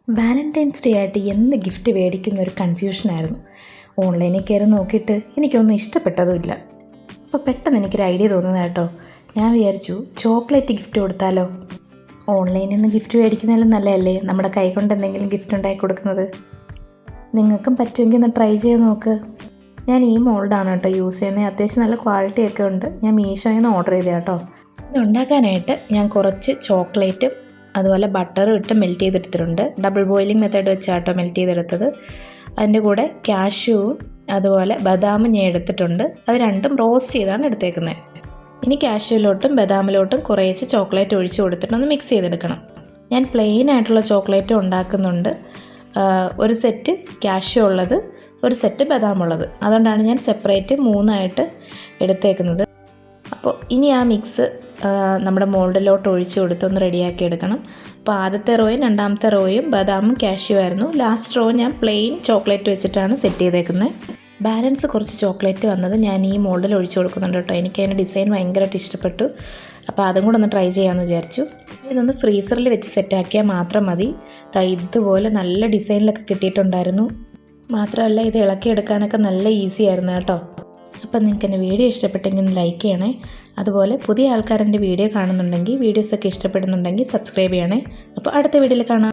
Valentine's day ആയിട്ട് എന്ത് gift മേടിക്കുന്ന ഒരു കൺഫ്യൂഷനായിരുന്നു. ഓൺലൈനിൽ കയറി നോക്കിയിട്ട് എനിക്കൊന്നും ഇഷ്ടപ്പെട്ടതുമില്ല. അപ്പോൾ പെട്ടെന്ന് എനിക്കൊരു ഐഡിയ തോന്നുന്നത് കേട്ടോ. ഞാൻ വിചാരിച്ചു ചോക്ലേറ്റ് ഗിഫ്റ്റ് കൊടുത്താലോ. ഓൺലൈനിൽ നിന്ന് ഗിഫ്റ്റ് മേടിക്കുന്നതിലും നല്ലതല്ലേ നമ്മുടെ കൈ കൊണ്ട് എന്തെങ്കിലും ഗിഫ്റ്റ് ഉണ്ടാക്കി കൊടുക്കുന്നത്. നിങ്ങൾക്കും പറ്റുമെങ്കിൽ ഒന്ന് ട്രൈ ചെയ്ത് നോക്ക്. ഞാൻ ഈ മോൾഡാണ് കേട്ടോ യൂസ് ചെയ്യുന്നത്. അത്യാവശ്യം നല്ല ക്വാളിറ്റി ഒക്കെ ഉണ്ട്. ഞാൻ മീഷോയിൽ നിന്ന് ഓർഡർ ചെയ്തത് കേട്ടോ. ഇത് ഉണ്ടാക്കാനായിട്ട് ഞാൻ കുറച്ച് ചോക്ലേറ്റും അതുപോലെ ബട്ടറും ഇട്ട് മെൽറ്റ് ചെയ്തെടുത്തിട്ടുണ്ട്. ഡബിൾ ബോയിലിംഗ് മെത്തേഡ് വെച്ചാട്ടോ മെൽറ്റ് ചെയ്തെടുത്തത്. അതിൻ്റെ കൂടെ കാഷ്യൂവും അതുപോലെ ബദാമും ഞാൻ എടുത്തിട്ടുണ്ട്. അത് രണ്ടും റോസ്റ്റ് ചെയ്താണ് എടുത്തേക്കുന്നത്. ഇനി കാഷ്യൂലോട്ടും ബദാമിലോട്ടും കുറേശ്ശെ ചോക്ലേറ്റ് ഒഴിച്ച് കൊടുത്തിട്ടൊന്ന് മിക്സ് ചെയ്തെടുക്കണം. ഞാൻ പ്ലെയിൻ ആയിട്ടുള്ള ചോക്ലേറ്റ് ഉണ്ടാക്കുന്നുണ്ട്. ഒരു സെറ്റ് കാഷ്യൂ ഉള്ളത്, ഒരു സെറ്റ് ബദാമുള്ളത്. അതുകൊണ്ടാണ് ഞാൻ സെപ്പറേറ്റ് 3 എടുത്തേക്കുന്നത്. അപ്പോൾ ഇനി ആ മിക്സ് നമ്മുടെ മോൾഡിലോട്ട് ഒഴിച്ച് കൊടുത്തൊന്ന് റെഡിയാക്കി എടുക്കണം. അപ്പോൾ ആദ്യത്തെ റോയും രണ്ടാമത്തെ റോയും ബദാമും കാഷ്യൂ ആയിരുന്നു. ലാസ്റ്റ് റോ ഞാൻ പ്ലെയിൻ ചോക്ലേറ്റ് വെച്ചിട്ടാണ് സെറ്റ് ചെയ്തേക്കുന്നത്. ബാലൻസ് കുറച്ച് ചോക്ലേറ്റ് വന്നത് ഞാൻ ഈ മോൾഡിൽ ഒഴിച്ച് കൊടുക്കുന്നുണ്ട് കേട്ടോ. എനിക്ക് അതിൻ്റെ ഡിസൈൻ ഭയങ്കരമായിട്ട് ഇഷ്ടപ്പെട്ടു. അപ്പോൾ അതും കൂടെ ഒന്ന് ട്രൈ ചെയ്യാമെന്ന് വിചാരിച്ചു. ഇതൊന്ന് ഫ്രീസറിൽ വെച്ച് സെറ്റാക്കിയാൽ മാത്രം മതി. ഇതുപോലെ നല്ല ഡിസൈനിലൊക്കെ കിട്ടിയിട്ടുണ്ടായിരുന്നു. മാത്രമല്ല ഇത് ഇളക്കിയെടുക്കാനൊക്കെ നല്ല ഈസി ആയിരുന്നു കേട്ടോ. അപ്പം നിങ്ങൾക്ക് എൻ്റെ വീഡിയോ ഇഷ്ടപ്പെട്ടെങ്കിൽ ഒന്ന് ലൈക്ക് ചെയ്യണേ. അതുപോലെ പുതിയ ആൾക്കാരെൻ്റെ വീഡിയോ കാണുന്നുണ്ടെങ്കിൽ, വീഡിയോസൊക്കെ ഇഷ്ടപ്പെടുന്നുണ്ടെങ്കിൽ സബ്സ്ക്രൈബ് ചെയ്യണേ. അപ്പോൾ അടുത്ത വീഡിയോയിൽ കാണാം.